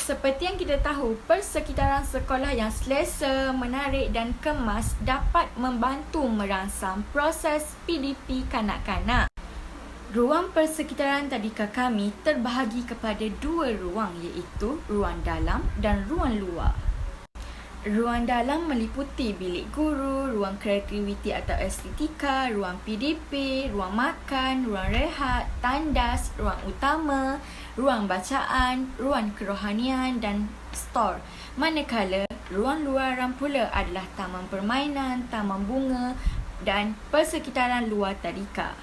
Seperti yang kita tahu, persekitaran sekolah yang selesa, menarik dan kemas dapat membantu merangsang proses PDP kanak-kanak. Ruang persekitaran tadika kami terbahagi kepada dua ruang, iaitu ruang dalam dan ruang luar. Ruang dalam meliputi bilik guru, ruang kreativiti atau estetika, ruang PDP, ruang makan, ruang rehat, tandas, ruang utama, ruang bacaan, ruang kerohanian dan stor. Manakala ruang luaran pula adalah taman permainan, taman bunga dan persekitaran luar tadika.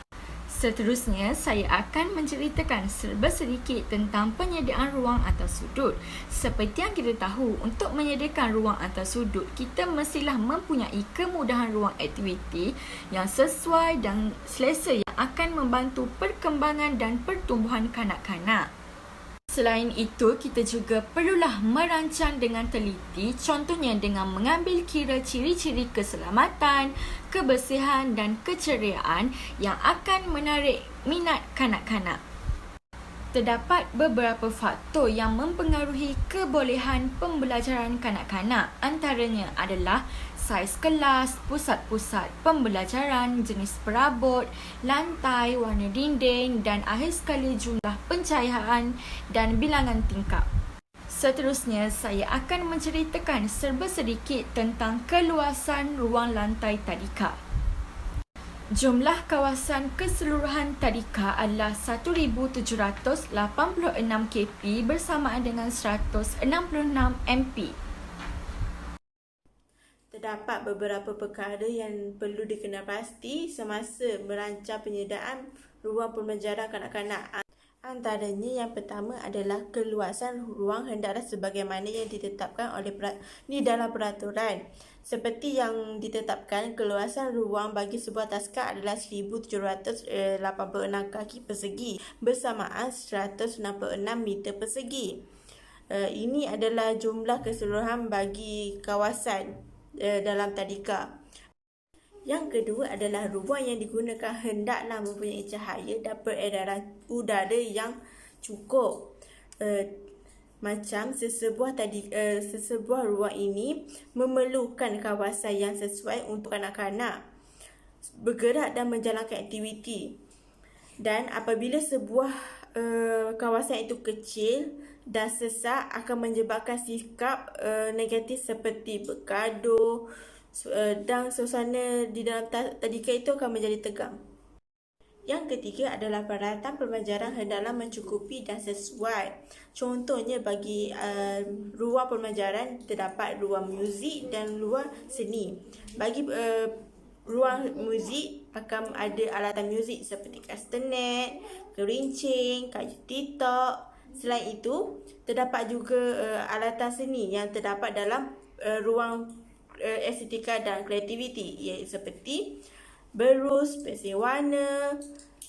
Seterusnya, saya akan menceritakan serba sedikit tentang penyediaan ruang atau sudut. Seperti yang kita tahu, untuk menyediakan ruang atau sudut, kita mestilah mempunyai kemudahan ruang aktiviti yang sesuai dan selesa yang akan membantu perkembangan dan pertumbuhan kanak-kanak. Selain itu, kita juga perlulah merancang dengan teliti, contohnya dengan mengambil kira ciri-ciri keselamatan, kebersihan dan keceriaan yang akan menarik minat kanak-kanak. Terdapat beberapa faktor yang mempengaruhi kebolehan pembelajaran kanak-kanak. Antaranya adalah saiz kelas, pusat-pusat pembelajaran, jenis perabot, lantai, warna dinding dan akhir sekali jumlah pencahayaan dan bilangan tingkap. Seterusnya, saya akan menceritakan serba sedikit tentang keluasan ruang lantai tadika. Jumlah kawasan keseluruhan tadika adalah 1,786 kp bersamaan dengan 166 MP. Terdapat beberapa perkara yang perlu dikenal pasti semasa merancang penyediaan ruang pembelajaran kanak-kanak. Antaranya yang pertama adalah keluasan ruang hendaklah sebagaimana yang ditetapkan oleh di dalam peraturan. Seperti yang ditetapkan, keluasan ruang bagi sebuah taska adalah 1,786 kaki persegi bersamaan 166 meter persegi. Ini adalah jumlah keseluruhan bagi kawasan dalam tadika. Yang kedua adalah ruang yang digunakan hendaklah mempunyai cahaya dan peredaran udara yang cukup. Macam sesebuah ruang ini memerlukan kawasan yang sesuai untuk kanak-kanak bergerak dan menjalankan aktiviti. Dan apabila sebuah kawasan itu kecil dan sesak akan menyebabkan sikap negatif seperti bergaduh, dan suasana di dalam tadika itu akan menjadi tegang. Yang ketiga adalah peralatan pembelajaran hendaklah mencukupi dan sesuai. Contohnya bagi ruang pembelajaran terdapat ruang muzik dan ruang seni. Bagi ruang muzik akan ada alatan muzik seperti kastanet, gerincing, kayu titok. Selain itu, terdapat juga alatan seni yang terdapat dalam ruang estetika dan kreativiti, iaitu seperti berus, pensil warna,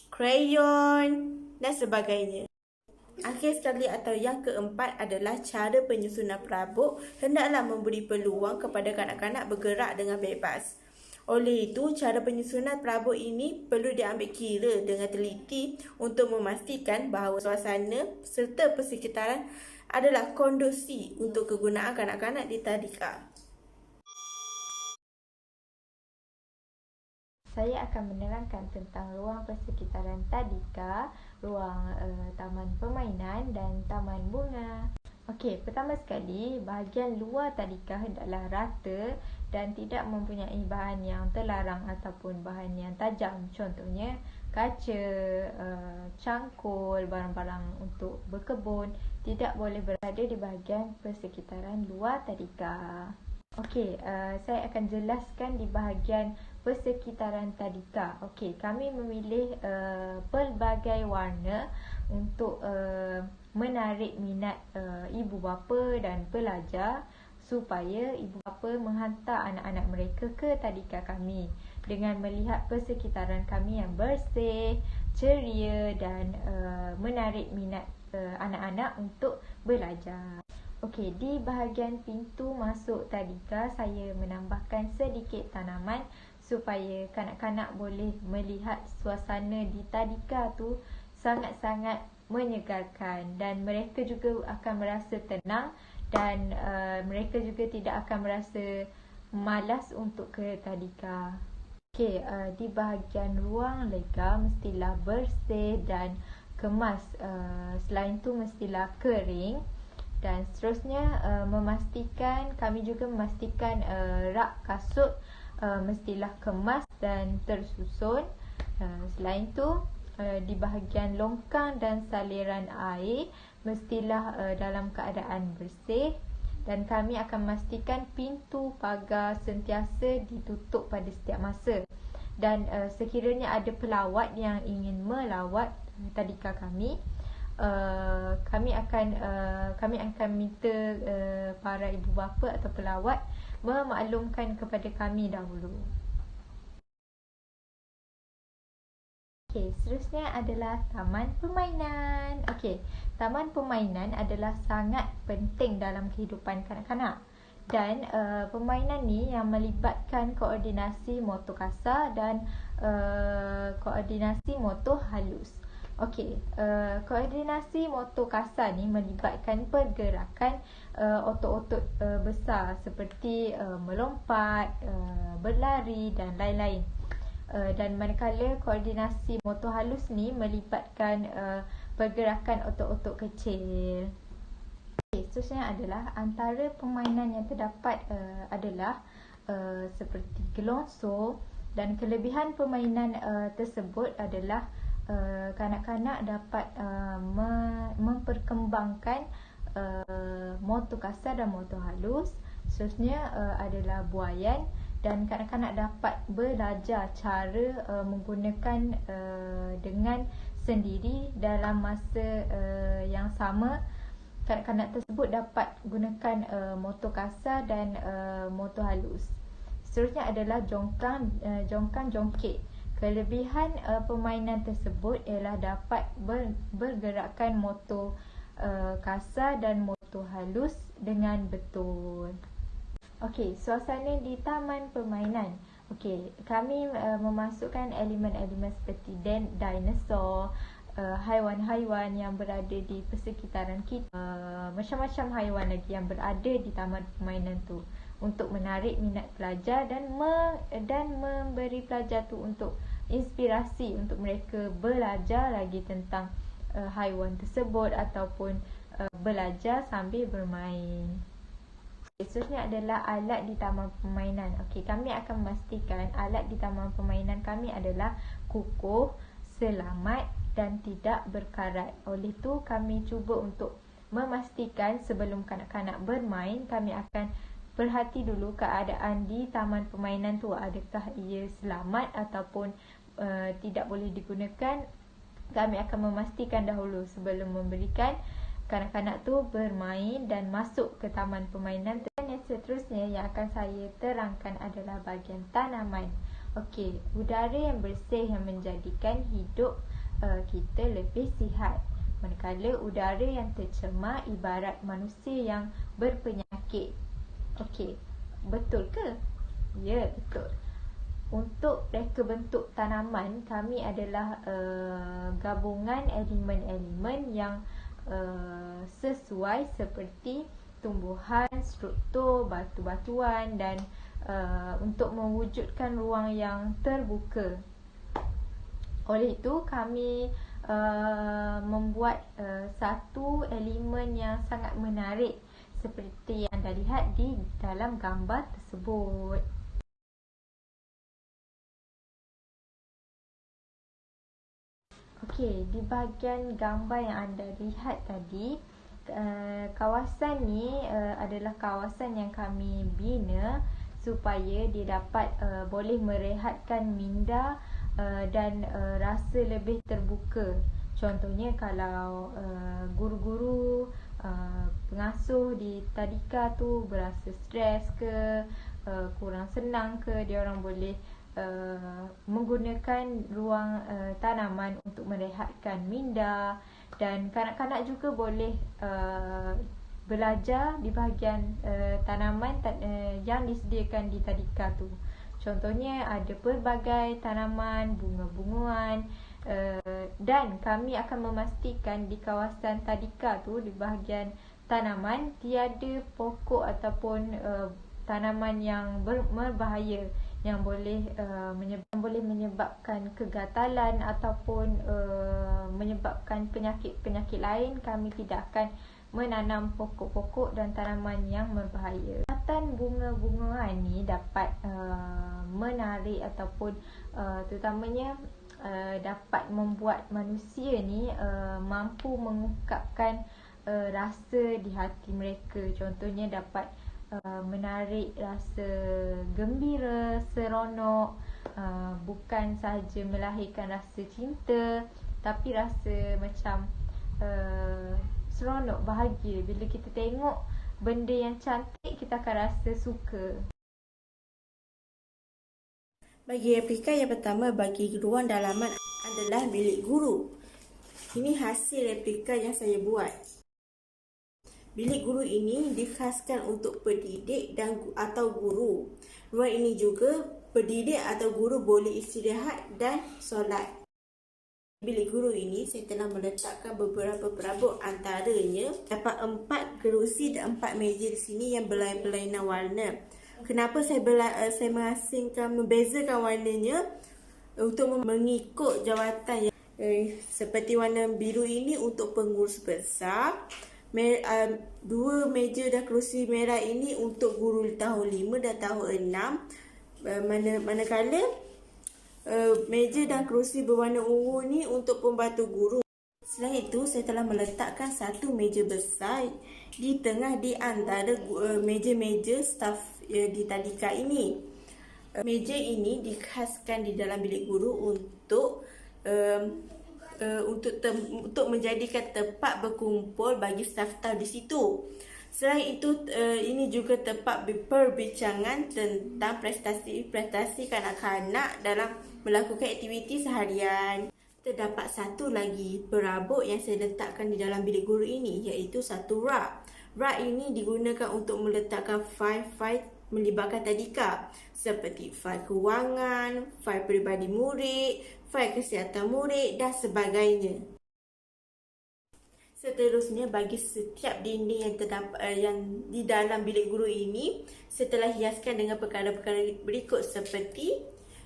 krayon dan sebagainya. Akhir sekali atau yang keempat adalah cara penyusunan perabot hendaklah memberi peluang kepada kanak-kanak bergerak dengan bebas. Oleh itu, cara penyusunan perabot ini perlu diambil kira dengan teliti untuk memastikan bahawa suasana serta persekitaran adalah kondusi untuk kegunaan kanak-kanak di tadika. Saya akan menerangkan tentang ruang persekitaran tadika, ruang taman permainan dan taman bunga. Okey, pertama sekali, bahagian luar tadika hendaklah rata dan tidak mempunyai bahan yang terlarang ataupun bahan yang tajam. Contohnya, kaca, cangkul, barang-barang untuk berkebun tidak boleh berada di bahagian persekitaran luar tadika. Okey, saya akan jelaskan di bahagian persekitaran tadika. Okey, kami memilih pelbagai warna untuk menarik minat ibu bapa dan pelajar supaya ibu bapa menghantar anak-anak mereka ke tadika kami dengan melihat persekitaran kami yang bersih, ceria dan menarik minat anak-anak untuk belajar. Okey, di bahagian pintu masuk tadika saya menambahkan sedikit tanaman supaya kanak-kanak boleh melihat suasana di tadika tu sangat-sangat menyegarkan dan mereka juga akan merasa tenang dan mereka juga tidak akan merasa malas untuk ke tadika. Okey, di bahagian ruang lega mestilah bersih dan kemas. Selain tu mestilah kering. Dan seterusnya kami juga memastikan rak kasut mestilah kemas dan tersusun. Selain tu di bahagian longkang dan saliran air mestilah dalam keadaan bersih dan kami akan memastikan pintu pagar sentiasa ditutup pada setiap masa. Dan sekiranya ada pelawat yang ingin melawat tadika kami, kami akan minta para ibu bapa atau pelawat memaklumkan kepada kami dahulu. Okey, seterusnya adalah taman permainan. Okey, taman permainan adalah sangat penting dalam kehidupan kanak-kanak. Dan permainan ni yang melibatkan koordinasi motor kasar dan koordinasi motor halus. Okey, koordinasi motor kasar ni melibatkan pergerakan otot-otot besar seperti melompat, berlari dan lain-lain. Dan manakala koordinasi motor halus ni melibatkan pergerakan otot-otot kecil. Okay, seterusnya adalah antara permainan yang terdapat adalah seperti gelongsor dan kelebihan permainan tersebut adalah kanak-kanak dapat memperkembangkan motor kasar dan motor halus. Seterusnya adalah buaian dan kanak-kanak dapat belajar cara menggunakan dengan sendiri dalam masa yang sama. Kanak-kanak tersebut dapat gunakan motor kasar dan motor halus. Seterusnya adalah jongkang-jongkit. Kelebihan permainan tersebut ialah dapat bergerakkan motor kasar dan motor halus dengan betul. Okey, suasana di taman permainan. Okey, kami memasukkan elemen-elemen seperti dinosaur, haiwan-haiwan yang berada di persekitaran kita, macam-macam haiwan lagi yang berada di taman permainan tu untuk menarik minat pelajar dan memberi pelajar tu untuk inspirasi untuk mereka belajar lagi tentang haiwan tersebut ataupun belajar sambil bermain. Seterusnya adalah alat di taman permainan. Okey, kami akan memastikan alat di taman permainan kami adalah kukuh, selamat dan tidak berkarat. Oleh itu, kami cuba untuk memastikan sebelum kanak-kanak bermain, kami akan perhati dulu keadaan di taman permainan tu, adakah ia selamat ataupun tidak boleh digunakan. Kami akan memastikan dahulu sebelum memberikan kanak-kanak tu bermain dan masuk ke taman permainan. Dan yang seterusnya yang akan saya terangkan adalah bahagian tanaman. Okey, udara yang bersih yang menjadikan hidup kita lebih sihat. Manakala udara yang tercemar ibarat manusia yang berpenyakit. Okey, betul ke? Ya, betul. Untuk reka bentuk tanaman, kami adalah gabungan elemen-elemen yang sesuai seperti tumbuhan, struktur, batu-batuan dan untuk mewujudkan ruang yang terbuka. Oleh itu, kami membuat satu elemen yang sangat menarik seperti yang anda lihat di dalam gambar tersebut. Okey, di bahagian gambar yang anda lihat tadi, Kawasan ni adalah kawasan yang kami bina supaya dia dapat boleh merehatkan minda dan rasa lebih terbuka. Contohnya kalau guru-guru, pengasuh di tadika tu berasa stres ke, kurang senang ke, dia orang boleh menggunakan ruang tanaman untuk merehatkan minda. Dan kanak-kanak juga boleh belajar di bahagian tanaman yang disediakan di tadika tu. Contohnya ada pelbagai tanaman, bunga-bunguan, dan kami akan memastikan di kawasan tadika tu, di bahagian tanaman, tiada pokok ataupun tanaman yang berbahaya yang boleh menyebabkan kegatalan ataupun menyebabkan penyakit-penyakit lain. Kami tidak akan menanam pokok-pokok dan tanaman yang berbahaya. Perawatan bunga-bungaan ni dapat menarik ataupun terutamanya dapat membuat manusia ni mampu mengungkapkan rasa di hati mereka. Contohnya dapat menarik rasa gembira, seronok, bukan sahaja melahirkan rasa cinta, tapi rasa macam seronok, bahagia. Bila kita tengok benda yang cantik, kita akan rasa suka. Bagi replika yang pertama, bagi ruang dalaman adalah bilik guru. Ini hasil replika yang saya buat. Bilik guru ini dikhaskan untuk pendidik atau guru. Ruang ini juga pendidik atau guru boleh istirahat dan solat. Bilik guru ini saya telah meletakkan beberapa perabot, antaranya dapat 4 kerusi dan 4 meja di sini yang berlainan warna. Kenapa saya membezakan warnanya? Untuk mengikut jawatan seperti warna biru ini untuk pengurus besar. 2 meja dan kerusi merah ini untuk guru tahun 5 dan tahun 6. Manakala meja dan kerusi berwarna ungu ni untuk pembantu guru. Selain itu, saya telah meletakkan satu meja besar di tengah di antara meja-meja staf di tadika ini. Meja ini dikhaskan di dalam bilik guru untuk menjadikan tempat berkumpul bagi staf-staf di situ. Selain itu, ini juga tempat perbincangan tentang prestasi kanak-kanak dalam melakukan aktiviti seharian. Terdapat satu lagi perabot yang saya letakkan di dalam bilik guru ini, iaitu satu rak. Rak ini digunakan untuk meletakkan fail-fail melibatkan tadika seperti fail kewangan, fail peribadi murid, fail kesihatan murid dan sebagainya. Seterusnya, bagi setiap dinding yang di dalam bilik guru ini, setelah hiaskan dengan perkara-perkara berikut seperti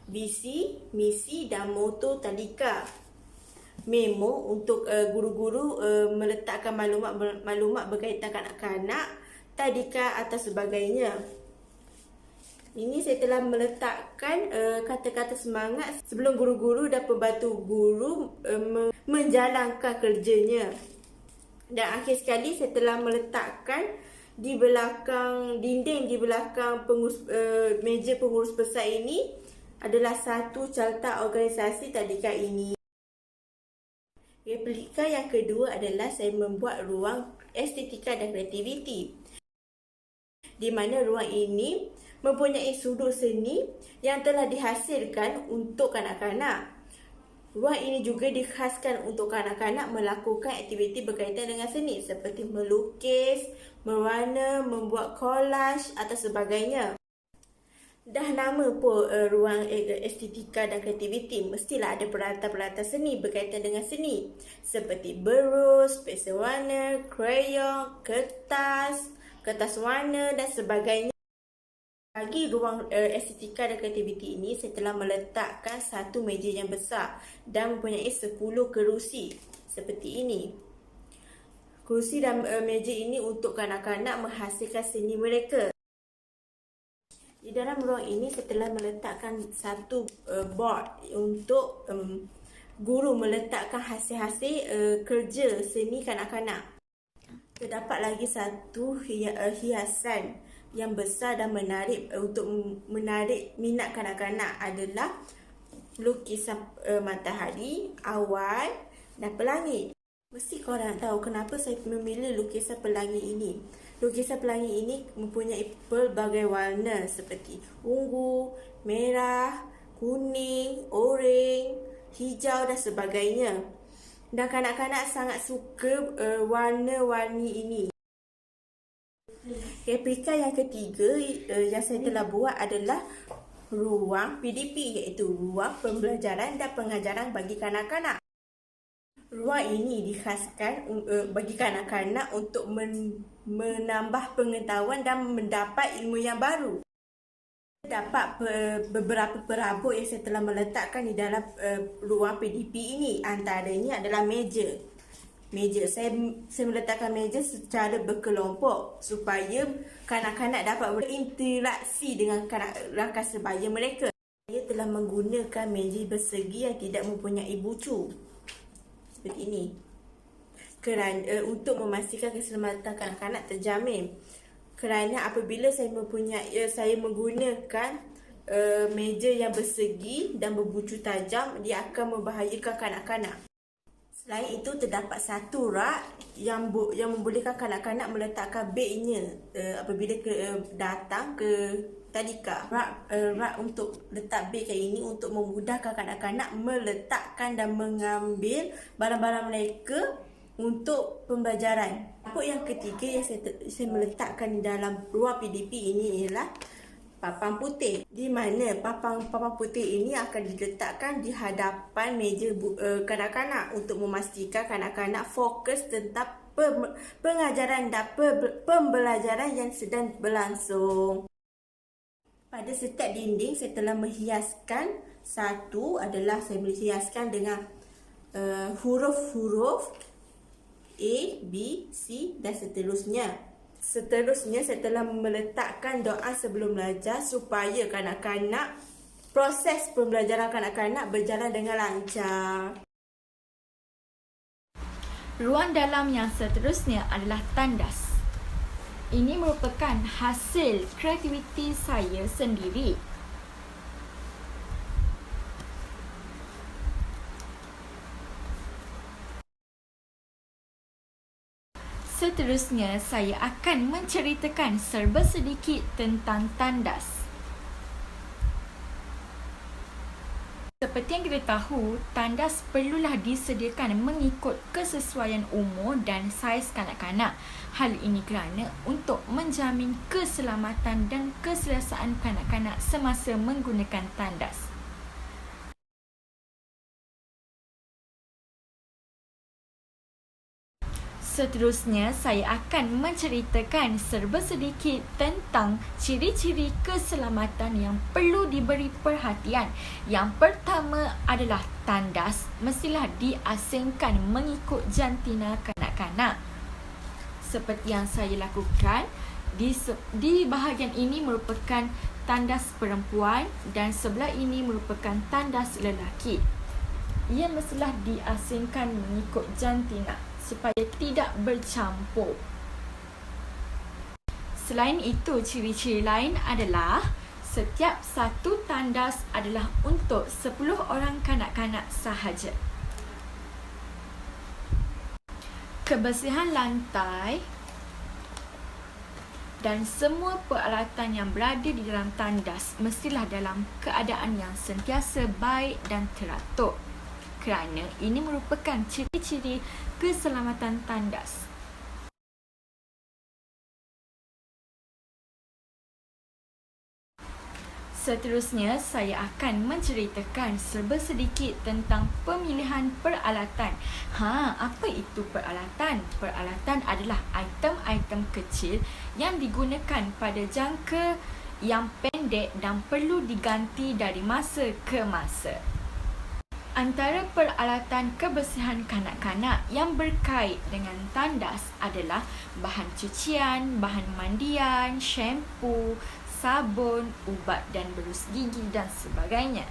visi, misi dan moto tadika. Memo untuk guru-guru meletakkan maklumat berkaitan kanak-kanak, tadika atau sebagainya. Ini saya telah meletakkan kata-kata semangat sebelum guru-guru dan pembantu guru menjalankan kerjanya. Dan akhir sekali, saya telah meletakkan di belakang dinding, di belakang meja pengurus besar ini adalah satu carta organisasi tadika ini. Replika yang kedua adalah saya membuat ruang estetika dan kreativiti, di mana ruang ini mempunyai sudut seni yang telah dihasilkan untuk kanak-kanak. Ruang ini juga dikhaskan untuk kanak-kanak melakukan aktiviti berkaitan dengan seni seperti melukis, mewarna, membuat collage atau sebagainya. Dah nama pun ruang estetika dan kreativiti, mestilah ada peralatan-peralatan seni berkaitan dengan seni seperti berus, pensel warna, krayon, kertas warna dan sebagainya. Bagi ruang estetika dan kreativiti ini, saya telah meletakkan satu meja yang besar dan mempunyai 10 kerusi seperti ini. Kerusi dan meja ini untuk kanak-kanak menghasilkan seni mereka. Di dalam ruang ini, saya telah meletakkan satu board untuk guru meletakkan hasil-hasil kerja seni kanak-kanak. Terdapat lagi satu hiasan yang besar dan menarik untuk menarik minat kanak-kanak adalah lukisan matahari, awan dan pelangi. Mesti korang tahu kenapa saya memilih lukisan pelangi ini. Lukisan pelangi ini mempunyai pelbagai warna seperti ungu, merah, kuning, oranye, hijau dan sebagainya. Dan kanak-kanak sangat suka warna-warni ini. Replika yang ketiga yang saya telah buat adalah ruang PDP, iaitu ruang pembelajaran dan pengajaran bagi kanak-kanak. Ruang ini dikhaskan bagi kanak-kanak untuk menambah pengetahuan dan mendapat ilmu yang baru. Terdapat beberapa perabot yang saya telah meletakkan di dalam ruang PDP ini. Antaranya adalah meja. Saya meletakkan meja secara berkelompok supaya kanak-kanak dapat berinteraksi dengan rakan sebaya mereka. Saya telah menggunakan meja bersegi yang tidak mempunyai bucu seperti ini kerana untuk memastikan keselamatan kanak-kanak terjamin. Kerana apabila saya menggunakan meja yang bersegi dan berbucu tajam, dia akan membahayakan kanak-kanak. Selain itu, terdapat satu rak yang membolehkan kanak-kanak meletakkan begnya apabila datang ke tadika. Rak untuk letak beg kayak ini untuk memudahkan kanak-kanak meletakkan dan mengambil barang-barang mereka untuk pembelajaran. Perabot yang ketiga yang saya meletakkan di dalam ruang PDP ini ialah papan putih, di mana papan putih ini akan diletakkan di hadapan meja kanak-kanak untuk memastikan kanak-kanak fokus tentang pengajaran dan pembelajaran yang sedang berlangsung. Pada setiap dinding saya telah menghiaskan, satu adalah saya menghiaskan dengan huruf-huruf A, B, C dan seterusnya. Seterusnya saya telah meletakkan doa sebelum belajar supaya proses pembelajaran kanak-kanak berjalan dengan lancar. Ruang dalam yang seterusnya adalah tandas. Ini merupakan hasil kreativiti saya sendiri. Seterusnya, saya akan menceritakan serba sedikit tentang tandas. Seperti yang kita tahu, tandas perlulah disediakan mengikut kesesuaian umur dan saiz kanak-kanak. Hal ini kerana untuk menjamin keselamatan dan keselesaan kanak-kanak semasa menggunakan tandas. Seterusnya, saya akan menceritakan serba sedikit tentang ciri-ciri keselamatan yang perlu diberi perhatian. Yang pertama adalah tandas mestilah diasingkan mengikut jantina kanak-kanak. Seperti yang saya lakukan, di bahagian ini merupakan tandas perempuan dan sebelah ini merupakan tandas lelaki. Ia mestilah diasingkan mengikut jantina supaya tidak bercampur. Selain itu, ciri-ciri lain adalah setiap satu tandas adalah untuk 10 orang kanak-kanak sahaja. Kebersihan lantai dan semua peralatan yang berada di dalam tandas mestilah dalam keadaan yang sentiasa baik dan teratur. Kerana ini merupakan ciri-ciri keselamatan tandas. Seterusnya, saya akan menceritakan serba sedikit tentang pemilihan peralatan. Apa itu peralatan? Peralatan adalah item-item kecil yang digunakan pada jangka yang pendek dan perlu diganti dari masa ke masa. Antara peralatan kebersihan kanak-kanak yang berkait dengan tandas adalah bahan cucian, bahan mandian, shampoo, sabun, ubat dan berus gigi dan sebagainya.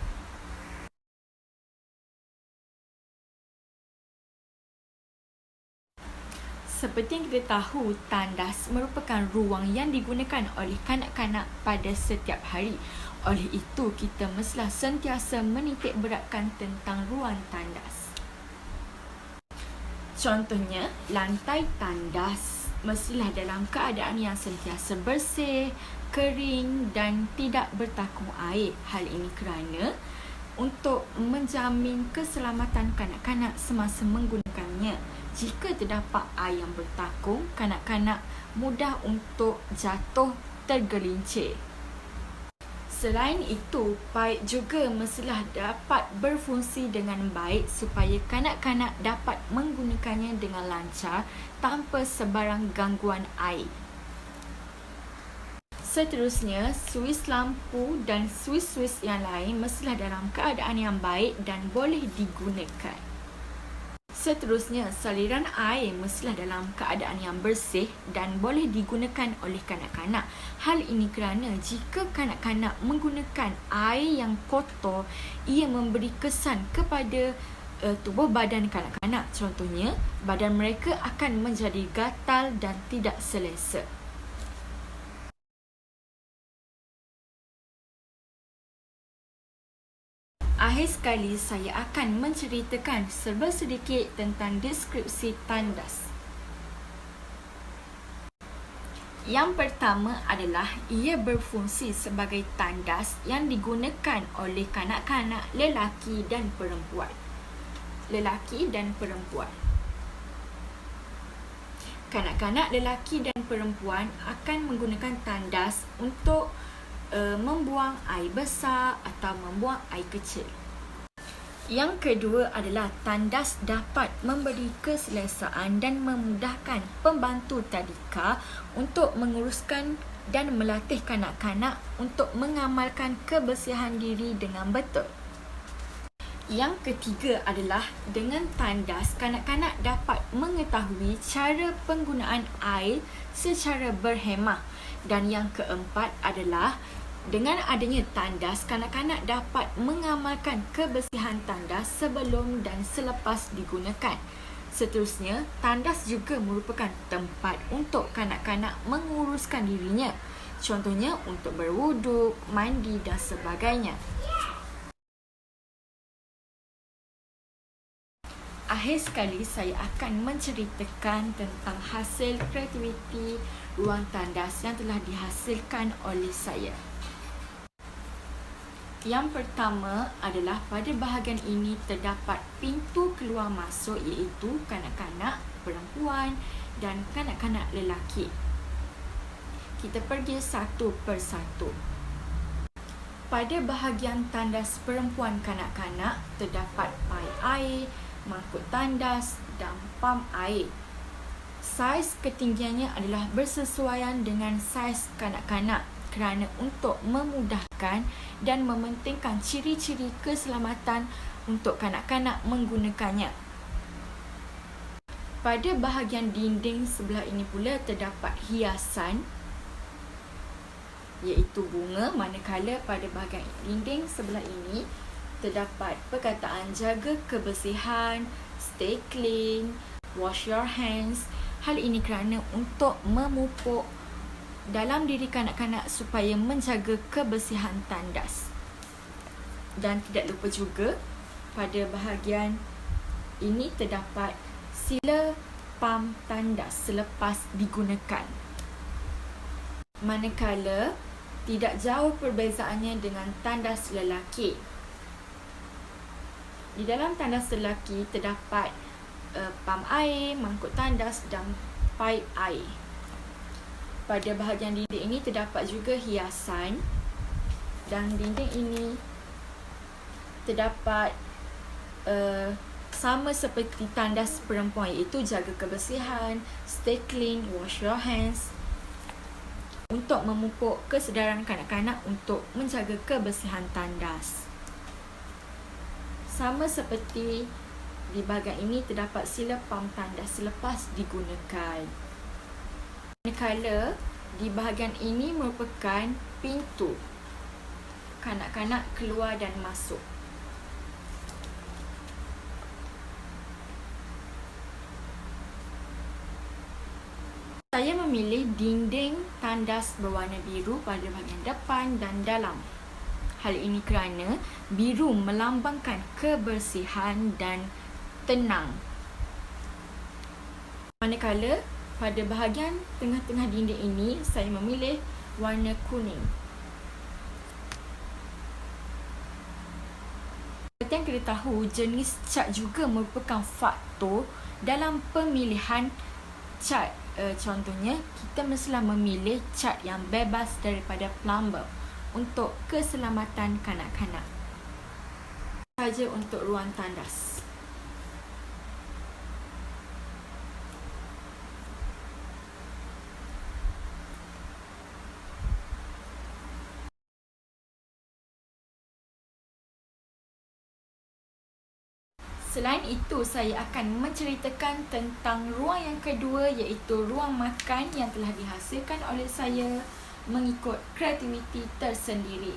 Seperti yang kita tahu, tandas merupakan ruang yang digunakan oleh kanak-kanak pada setiap hari. Oleh itu, kita mestilah sentiasa menitik beratkan tentang ruang tandas. Contohnya, lantai tandas mestilah dalam keadaan yang sentiasa bersih, kering dan tidak bertakung air. Hal ini kerana untuk menjamin keselamatan kanak-kanak semasa menggunakannya. Jika terdapat air yang bertakung, kanak-kanak mudah untuk jatuh tergelincir. Selain itu, paip juga mestilah dapat berfungsi dengan baik supaya kanak-kanak dapat menggunakannya dengan lancar tanpa sebarang gangguan air. Seterusnya, suis lampu dan suis-suis yang lain mestilah dalam keadaan yang baik dan boleh digunakan. Seterusnya, saliran air mestilah dalam keadaan yang bersih dan boleh digunakan oleh kanak-kanak. Hal ini kerana jika kanak-kanak menggunakan air yang kotor, ia memberi kesan kepada tubuh badan kanak-kanak. Contohnya, badan mereka akan menjadi gatal dan tidak selesa. Akhir sekali, saya akan menceritakan serba sedikit tentang deskripsi tandas. Yang pertama adalah ia berfungsi sebagai tandas yang digunakan oleh kanak-kanak lelaki dan perempuan. Kanak-kanak lelaki dan perempuan akan menggunakan tandas untuk membuang air besar atau membuang air kecil. Yang kedua adalah tandas dapat memberi keselesaan dan memudahkan pembantu tadika untuk menguruskan dan melatih kanak-kanak untuk mengamalkan kebersihan diri dengan betul. Yang ketiga adalah dengan tandas, kanak-kanak dapat mengetahui cara penggunaan air secara berhemah. Dan yang keempat adalah dengan adanya tandas, kanak-kanak dapat mengamalkan kebersihan tandas sebelum dan selepas digunakan. Seterusnya, tandas juga merupakan tempat untuk kanak-kanak menguruskan dirinya. Contohnya untuk berwuduk, mandi dan sebagainya. Akhir sekali, saya akan menceritakan tentang hasil kreativiti ruang tandas yang telah dihasilkan oleh saya. Yang pertama adalah pada bahagian ini terdapat pintu keluar masuk iaitu kanak-kanak perempuan dan kanak-kanak lelaki. Kita pergi satu persatu. Pada bahagian tandas perempuan kanak-kanak terdapat paip air, mangkuk tandas dan pam air. Saiz ketinggiannya adalah bersesuaian dengan saiz kanak-kanak kerana untuk memudahkan dan mementingkan ciri-ciri keselamatan untuk kanak-kanak menggunakannya. Pada bahagian dinding sebelah ini pula terdapat hiasan iaitu bunga, manakala pada bahagian dinding sebelah ini terdapat perkataan jaga kebersihan, stay clean, wash your hands. Hal ini kerana untuk memupuk dalam diri kanak-kanak supaya menjaga kebersihan tandas. Dan tidak lupa juga pada bahagian ini terdapat sila pam tandas selepas digunakan. Manakala tidak jauh perbezaannya dengan tandas lelaki. Di dalam tandas lelaki terdapat pam air, mangkuk tandas dan paip air. Pada bahagian dinding ini terdapat juga hiasan dan dinding ini terdapat sama seperti tandas perempuan iaitu jaga kebersihan, stay clean, wash your hands untuk memupuk kesedaran kanak-kanak untuk menjaga kebersihan tandas. Sama seperti di bahagian ini terdapat sila pam tandas selepas digunakan. Manakala di bahagian ini merupakan pintu kanak-kanak keluar dan masuk. Saya memilih dinding tandas berwarna biru pada bahagian depan dan dalam. Hal ini kerana biru melambangkan kebersihan dan tenang. Manakala pada bahagian tengah-tengah dinding ini, saya memilih warna kuning. Seperti yang kita tahu, jenis cat juga merupakan faktor dalam pemilihan cat. Contohnya, kita mestilah memilih cat yang bebas daripada plumber untuk keselamatan kanak-kanak. Saja untuk ruang tandas. Selain itu, saya akan menceritakan tentang ruang yang kedua, iaitu ruang makan yang telah dihasilkan oleh saya mengikut kreativiti tersendiri.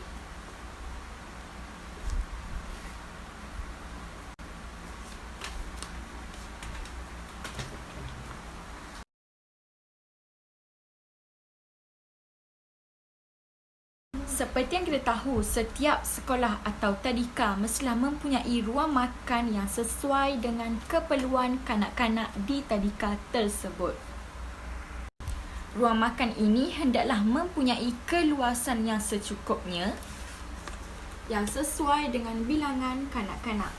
Seperti yang kita tahu, setiap sekolah atau tadika mestilah mempunyai ruang makan yang sesuai dengan keperluan kanak-kanak di tadika tersebut. Ruang makan ini hendaklah mempunyai keluasan yang secukupnya, yang sesuai dengan bilangan kanak-kanak.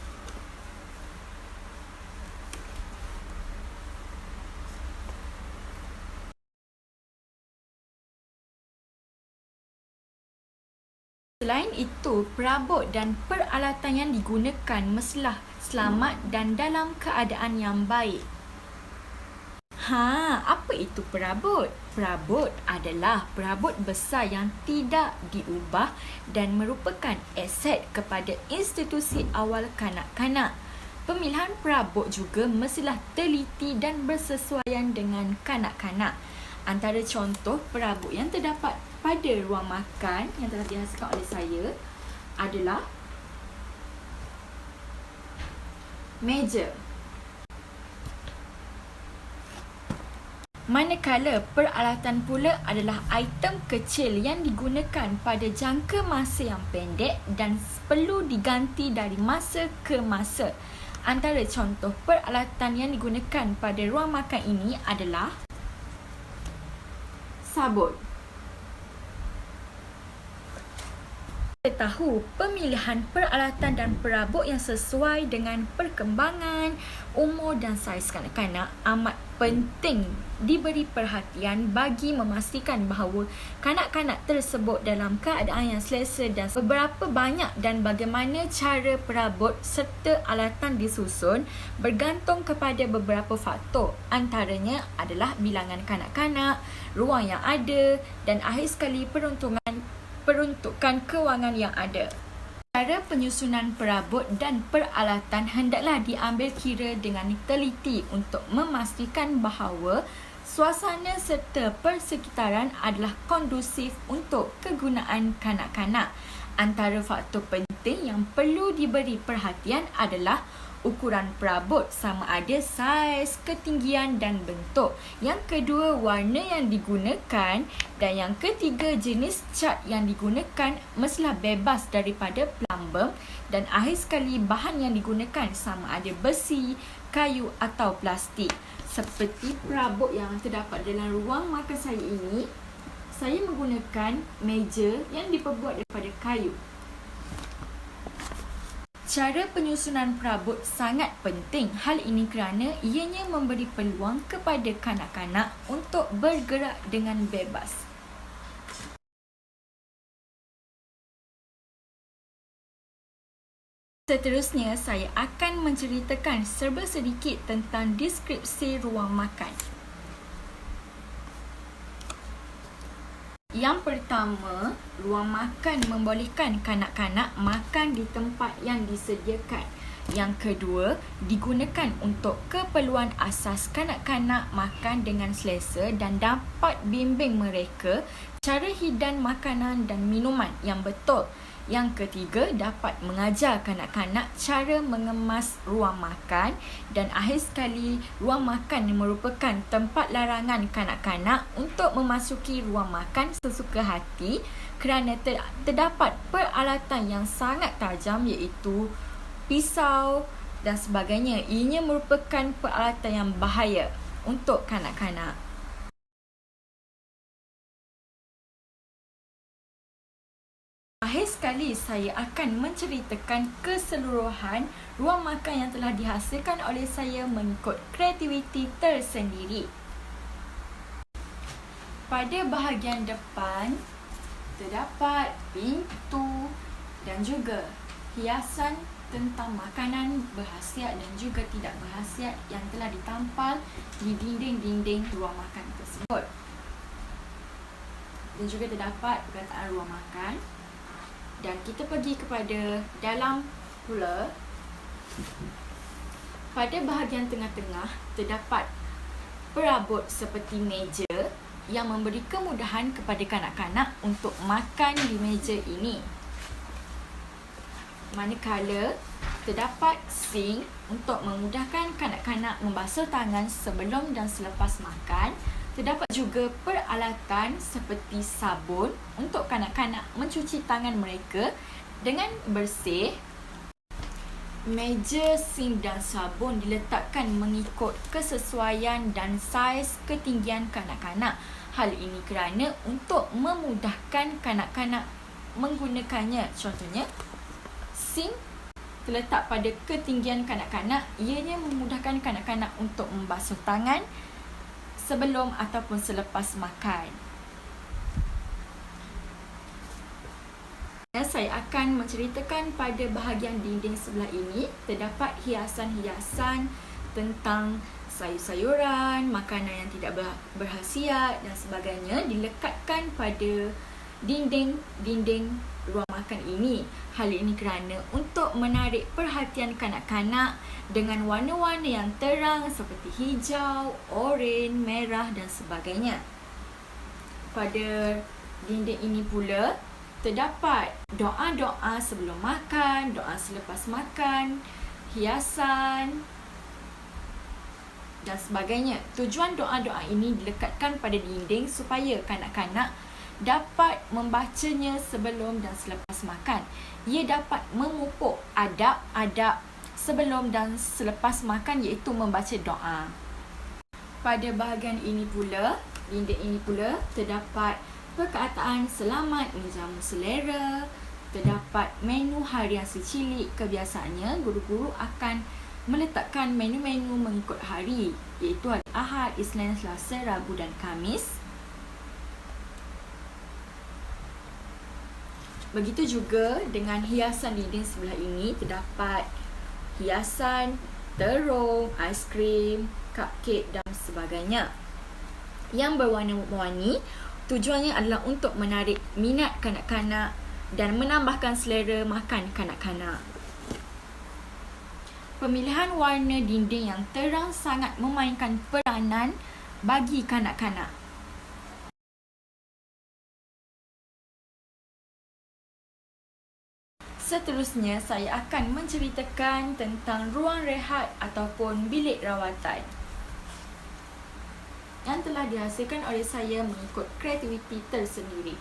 Selain itu, perabot dan peralatan yang digunakan mestilah selamat dan dalam keadaan yang baik. Apa itu perabot? Perabot adalah perabot besar yang tidak diubah dan merupakan aset kepada institusi awal kanak-kanak. Pemilihan perabot juga mestilah teliti dan bersesuaian dengan kanak-kanak. Antara contoh perabot yang terdapat pada ruang makan yang telah dihasilkan oleh saya adalah meja. Manakala peralatan pula adalah item kecil yang digunakan pada jangka masa yang pendek dan perlu diganti dari masa ke masa. Antara contoh peralatan yang digunakan pada ruang makan ini adalah sabun. Kita tahu pemilihan peralatan dan perabot yang sesuai dengan perkembangan, umur dan saiz kanak-kanak amat penting diberi perhatian bagi memastikan bahawa kanak-kanak tersebut dalam keadaan yang selesa dan seberapa banyak dan bagaimana cara perabot serta alatan disusun bergantung kepada beberapa faktor. Antaranya adalah bilangan kanak-kanak, ruang yang ada dan akhir sekali peruntukan kewangan yang ada. Cara penyusunan perabot dan peralatan hendaklah diambil kira dengan teliti untuk memastikan bahawa suasana serta persekitaran adalah kondusif untuk kegunaan kanak-kanak. Antara faktor penting yang perlu diberi perhatian adalah ukuran perabot sama ada saiz, ketinggian dan bentuk. Yang kedua, warna yang digunakan. Dan yang ketiga, jenis cat yang digunakan mestilah bebas daripada plumber. Dan akhir sekali, bahan yang digunakan sama ada besi, kayu atau plastik. Seperti perabot yang terdapat dalam ruang makan saya ini, saya menggunakan meja yang diperbuat daripada kayu. Cara penyusunan perabot sangat penting. Hal ini kerana ianya memberi peluang kepada kanak-kanak untuk bergerak dengan bebas. Seterusnya, saya akan menceritakan serba sedikit tentang deskripsi ruang makan. Yang pertama, ruang makan membolehkan kanak-kanak makan di tempat yang disediakan. Yang kedua, digunakan untuk keperluan asas kanak-kanak makan dengan selesa dan dapat bimbing mereka cara hidan makanan dan minuman yang betul. Yang ketiga, dapat mengajar kanak-kanak cara mengemas ruang makan. Dan akhir sekali, ruang makan merupakan tempat larangan kanak-kanak untuk memasuki ruang makan sesuka hati kerana terdapat peralatan yang sangat tajam iaitu pisau dan sebagainya. Ianya merupakan peralatan yang bahaya untuk kanak-kanak. Akhir sekali, saya akan menceritakan keseluruhan ruang makan yang telah dihasilkan oleh saya mengikut kreativiti tersendiri. Pada bahagian depan, terdapat pintu dan juga hiasan tentang makanan berkhasiat dan juga tidak berkhasiat yang telah ditampal di dinding-dinding ruang makan tersebut. Dan juga terdapat perkataan ruang makan. Dan kita pergi kepada dalam pula. Pada bahagian tengah-tengah terdapat perabot seperti meja yang memberi kemudahan kepada kanak-kanak untuk makan di meja ini. Manakala terdapat sink untuk memudahkan kanak-kanak membasuh tangan sebelum dan selepas makan. Terdapat juga peralatan seperti sabun untuk kanak-kanak mencuci tangan mereka dengan bersih. Meja, sink dan sabun diletakkan mengikut kesesuaian dan saiz ketinggian kanak-kanak. Hal ini kerana untuk memudahkan kanak-kanak menggunakannya. Contohnya, sink terletak pada ketinggian kanak-kanak. Ianya memudahkan kanak-kanak untuk membasuh tangan sebelum ataupun selepas makan. Dan saya akan menceritakan pada bahagian dinding sebelah ini terdapat hiasan-hiasan tentang sayur-sayuran, makanan yang tidak berkhasiat dan sebagainya dilekatkan pada dinding-dinding ruang makan ini. Hal ini kerana untuk menarik perhatian kanak-kanak dengan warna-warna yang terang seperti hijau, oranye, merah dan sebagainya. Pada dinding ini pula terdapat doa-doa sebelum makan, doa selepas makan, hiasan dan sebagainya. Tujuan doa-doa ini dilekatkan pada dinding supaya kanak-kanak dapat membacanya sebelum dan selepas makan. Ia dapat memupuk adab-adab sebelum dan selepas makan iaitu membaca doa. Pada bahagian ini pula, dinding ini pula terdapat perkataan selamat menjamu selera. Terdapat menu harian secilik. Kebiasaannya guru-guru akan meletakkan menu-menu mengikut hari iaitu hari Ahad, Isnin, Selasa, Rabu dan Khamis. Begitu juga dengan hiasan dinding sebelah ini terdapat hiasan, terung, aiskrim, cupcake dan sebagainya. Yang berwarna-warni tujuannya adalah untuk menarik minat kanak-kanak dan menambahkan selera makan kanak-kanak. Pemilihan warna dinding yang terang sangat memainkan peranan bagi kanak-kanak. Seterusnya, saya akan menceritakan tentang ruang rehat ataupun bilik rawatan yang telah dihasilkan oleh saya mengikut kreativiti tersendiri.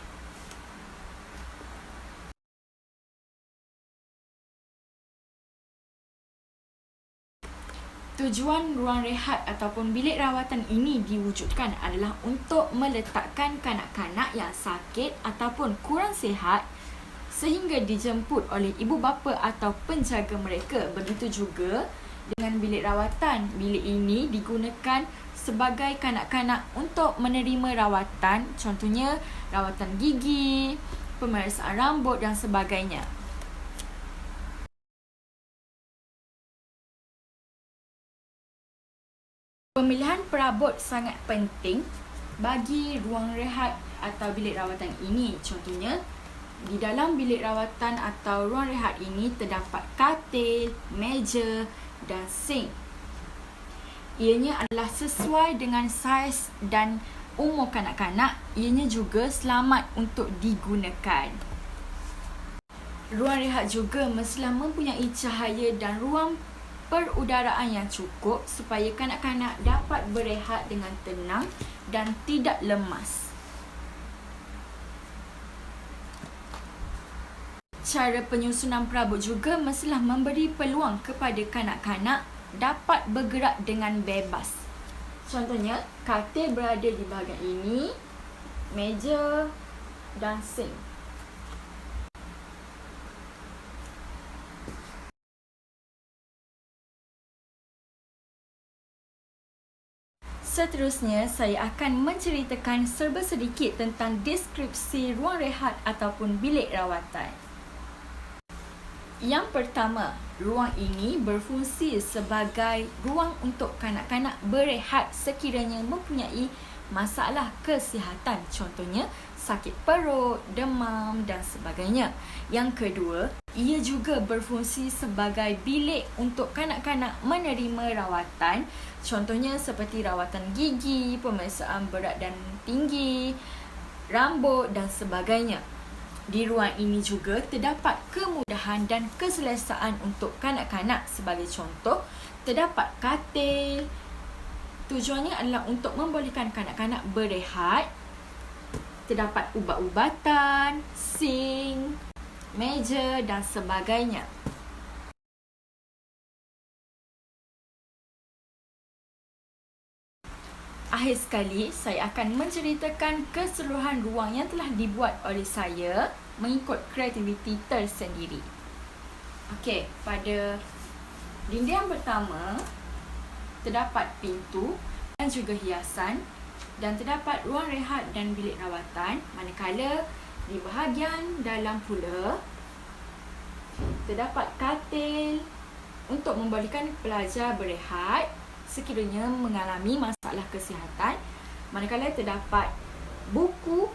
Tujuan ruang rehat ataupun bilik rawatan ini diwujudkan adalah untuk meletakkan kanak-kanak yang sakit ataupun kurang sihat sehingga dijemput oleh ibu bapa atau penjaga mereka. Begitu juga dengan bilik rawatan. Bilik ini digunakan sebagai kanak-kanak untuk menerima rawatan, contohnya rawatan gigi, pemeriksaan rambut dan sebagainya. Pemilihan perabot sangat penting bagi ruang rehat atau bilik rawatan ini. Contohnya, di dalam bilik rawatan atau ruang rehat ini terdapat katil, meja dan sink. Ianya adalah sesuai dengan saiz dan umur kanak-kanak. Ianya juga selamat untuk digunakan. Ruang rehat juga mestilah mempunyai cahaya dan ruang perudaraan yang cukup supaya kanak-kanak dapat berehat dengan tenang dan tidak lemas. Cara penyusunan perabot juga mestilah memberi peluang kepada kanak-kanak dapat bergerak dengan bebas. Contohnya, katil berada di bahagian ini, meja dan sink. Seterusnya, saya akan menceritakan serba sedikit tentang deskripsi ruang rehat ataupun bilik rawatan. Yang pertama, ruang ini berfungsi sebagai ruang untuk kanak-kanak berehat sekiranya mempunyai masalah kesihatan. Contohnya, sakit perut, demam dan sebagainya. Yang kedua, ia juga berfungsi sebagai bilik untuk kanak-kanak menerima rawatan. Contohnya seperti rawatan gigi, pemeriksaan berat dan tinggi, rambut dan sebagainya. Di ruang ini juga terdapat kemudahan dan keselesaan untuk kanak-kanak. Sebagai contoh, terdapat katil. Tujuannya adalah untuk membolehkan kanak-kanak berehat. Terdapat ubat-ubatan, sink, meja dan sebagainya. Akhir sekali, saya akan menceritakan keseluruhan ruang yang telah dibuat oleh saya mengikut kreativiti tersendiri. Okey, pada dinding yang pertama, terdapat pintu dan juga hiasan dan terdapat ruang rehat dan bilik rawatan. Manakala di bahagian dalam pula, terdapat katil untuk membolehkan pelajar berehat sekiranya mengalami masalah kesihatan. Manakala terdapat buku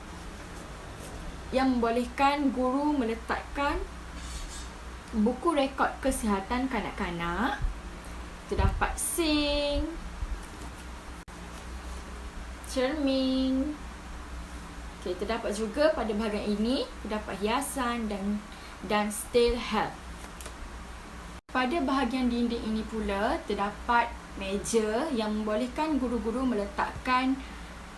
yang membolehkan guru meletakkan buku rekod kesihatan kanak-kanak. Terdapat sink, cermin. Okay, terdapat juga pada bahagian ini terdapat hiasan dan still help. Pada bahagian dinding ini pula terdapat meja yang membolehkan guru-guru meletakkan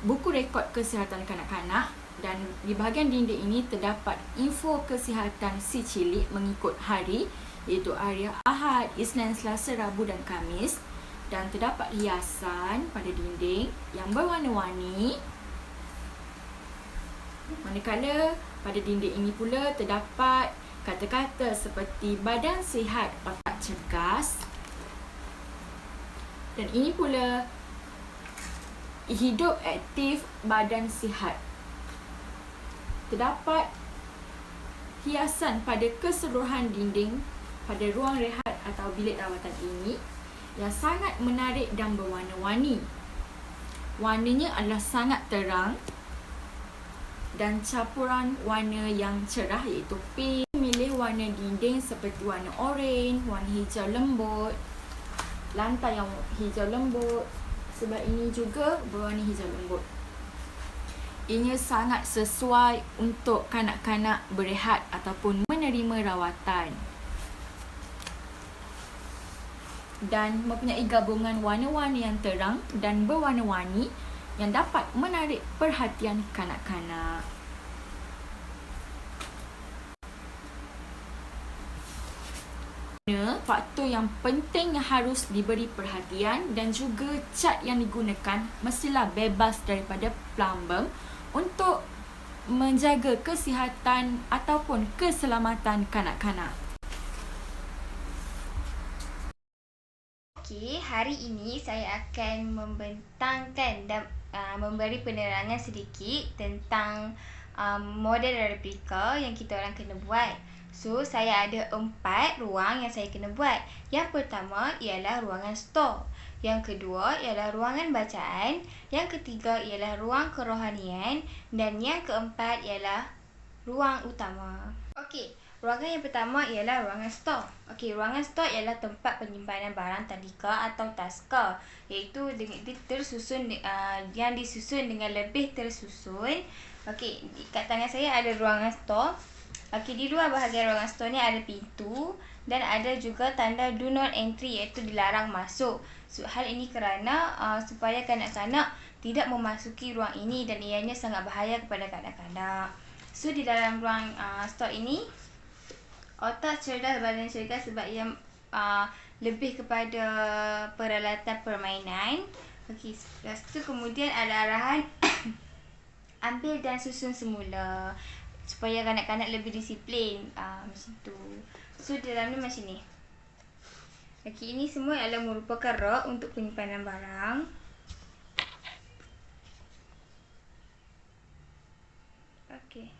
buku rekod kesihatan kanak-kanak, dan di bahagian dinding ini terdapat info kesihatan si cilik mengikut hari, iaitu hari Ahad, Isnin, Selasa, Rabu dan Khamis. Dan terdapat hiasan pada dinding yang berwarna-warni. Manakala pada dinding ini pula terdapat kata-kata seperti badan sihat, otak cergas. Dan ini pula hidup aktif, badan sihat. Terdapat hiasan pada keseluruhan dinding pada ruang rehat atau bilik rawatan ini yang sangat menarik dan berwarna-warni. Warnanya adalah sangat terang dan campuran warna yang cerah iaitu pink. Milih warna dinding seperti warna oranye, warna hijau lembut, lantai yang hijau lembut. Sebab ini juga berwarna hijau lembut. Ianya sangat sesuai untuk kanak-kanak berehat ataupun menerima rawatan. Dan mempunyai gabungan warna-warni yang terang dan berwarna-warni yang dapat menarik perhatian kanak-kanak. Faktor yang penting yang harus diberi perhatian dan juga cat yang digunakan mestilah bebas daripada plumbum untuk menjaga kesihatan ataupun keselamatan kanak-kanak. Okey, hari ini saya akan membentangkan dan memberi penerangan sedikit tentang model replika yang kita orang kena buat. So, saya ada 4 ruang yang saya kena buat. Yang pertama ialah ruangan store. Yang kedua ialah ruangan bacaan. Yang ketiga ialah ruang kerohanian. Dan yang keempat ialah ruang utama. Okey, ruangan yang pertama ialah ruangan store. Okey, ruangan store ialah tempat penyimpanan barang tadika atau taska, iaitu tersusun yang disusun dengan lebih tersusun. Okey, kat tangan saya ada ruangan store. Okey, di luar bahagian ruangan store ni ada pintu dan ada juga tanda do not entry, iaitu dilarang masuk. So, hal ini kerana supaya kanak-kanak tidak memasuki ruang ini dan ianya sangat bahaya kepada kanak-kanak. So, di dalam ruang store ini, otak cerdas badan cerdas sebab ia lebih kepada peralatan permainan. Okey, lepas tu kemudian ada arahan ambil dan susun semula supaya kanak-kanak lebih disiplin, macam tu. So dalam ni macam ni. Okey, ini semua adalah merupakan rak untuk penyimpanan barang. Okey.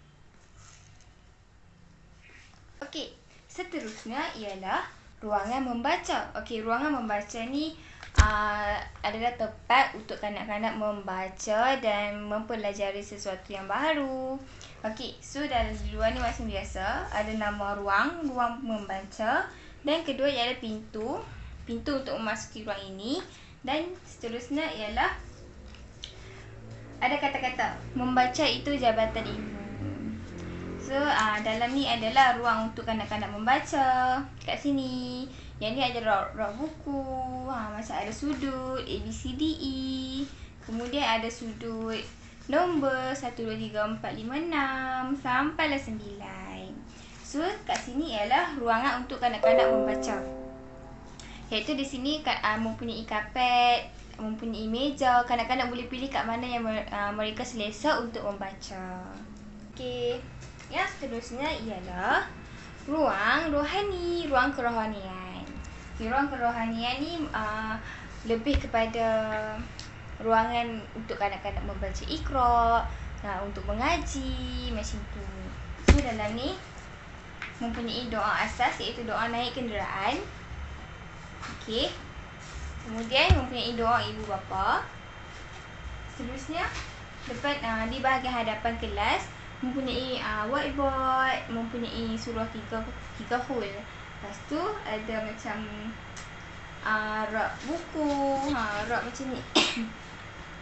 Okey, seterusnya ialah ruangan membaca. Okey, ruangan membaca ni adalah tempat untuk kanak-kanak membaca dan mempelajari sesuatu yang baru. Okey, so dalam di luar ni macam biasa ada nama ruang membaca, dan kedua ialah pintu untuk memasuki ruang ini, dan seterusnya ialah ada kata-kata membaca itu jabatan ilmu. So dalam ni adalah ruang untuk kanak-kanak membaca. Kat sini yang ni ada rak buku, macam ada sudut A, B, C, D, E. Kemudian ada sudut nombor 1, 2, 3, 4, 5, 6 sampailah 9. So kat sini ialah ruangan untuk kanak-kanak membaca. Iaitu di sini mempunyai kapet, mempunyai meja. Kanak-kanak boleh pilih kat mana yang mereka selesa untuk membaca. Okey, yang seterusnya ialah ruang rohani, ruang kerohanian. Ruang kerohanian ni lebih kepada ruangan untuk kanak-kanak membaca Iqra, untuk mengaji, macam tu. So dalam ni mempunyai doa asas, iaitu doa naik kenderaan. Okey. Kemudian mempunyai doa ibu bapa. Seterusnya depan di bahagian hadapan kelas mempunyai whiteboard, mempunyai surah tiga hul. Lepas tu ada macam rak buku, rak macam ni.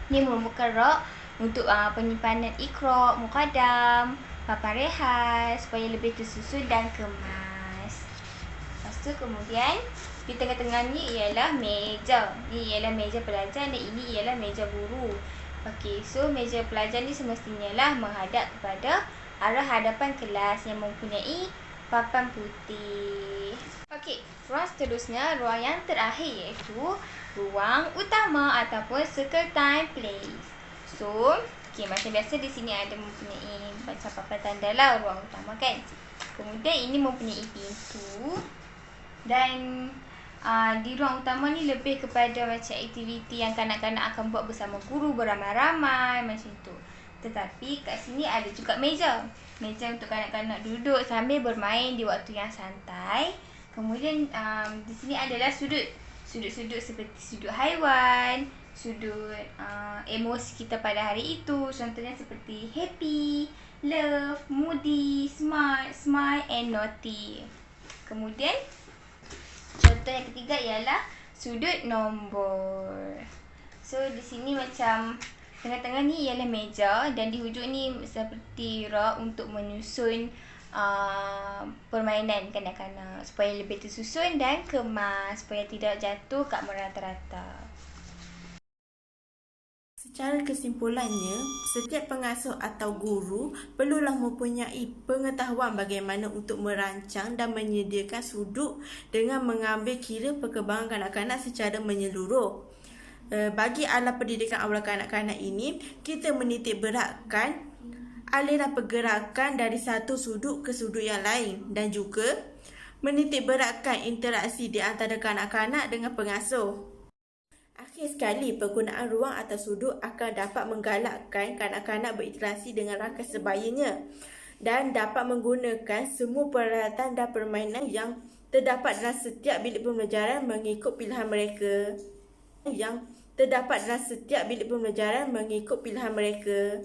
Ni merupakan rak untuk penyimpanan Iqra, Muqaddam, papan rehat supaya lebih tersusun dan kemas. Lepas tu kemudian di tengah-tengah ni ialah meja. Ni ialah meja pelajar dan ini ialah meja guru. Okey, so meja pelajar ni semestinya lah menghadap kepada arah hadapan kelas yang mempunyai papan putih. Okey, ruang seterusnya, ruang yang terakhir iaitu ruang utama ataupun circle time place. So, okey, macam biasa di sini ada mempunyai macam papan tanda lah ruang utama kan. Kemudian ini mempunyai pintu dan di ruang utama ni lebih kepada macam aktiviti yang kanak-kanak akan buat bersama guru beramai-ramai macam tu. Tetapi kat sini ada juga meja. Meja untuk kanak-kanak duduk sambil bermain di waktu yang santai. Kemudian di sini adalah sudut-sudut seperti sudut haiwan, sudut emosi kita pada hari itu. Contohnya seperti happy, love, moody, smart, smile and naughty. Kemudian contoh yang ketiga ialah sudut nombor. So di sini macam tengah-tengah ni ialah meja dan di hujung ni seperti rak untuk menyusun permainan kanak-kanak supaya lebih tersusun dan kemas, supaya tidak jatuh kat merata-rata. Secara kesimpulannya, setiap pengasuh atau guru perlulah mempunyai pengetahuan bagaimana untuk merancang dan menyediakan sudut dengan mengambil kira perkembangan kanak-kanak secara menyeluruh. Bagi alat pendidikan awal kanak-kanak ini, kita menitik beratkan aliran pergerakan dari satu sudut ke sudut yang lain dan juga menitik beratkan interaksi di antara kanak-kanak dengan pengasuh. Akhir sekali, penggunaan ruang atau sudut akan dapat menggalakkan kanak-kanak berinteraksi dengan rakan sebayanya dan dapat menggunakan semua peralatan dan permainan yang terdapat dalam setiap bilik pembelajaran mengikut pilihan mereka.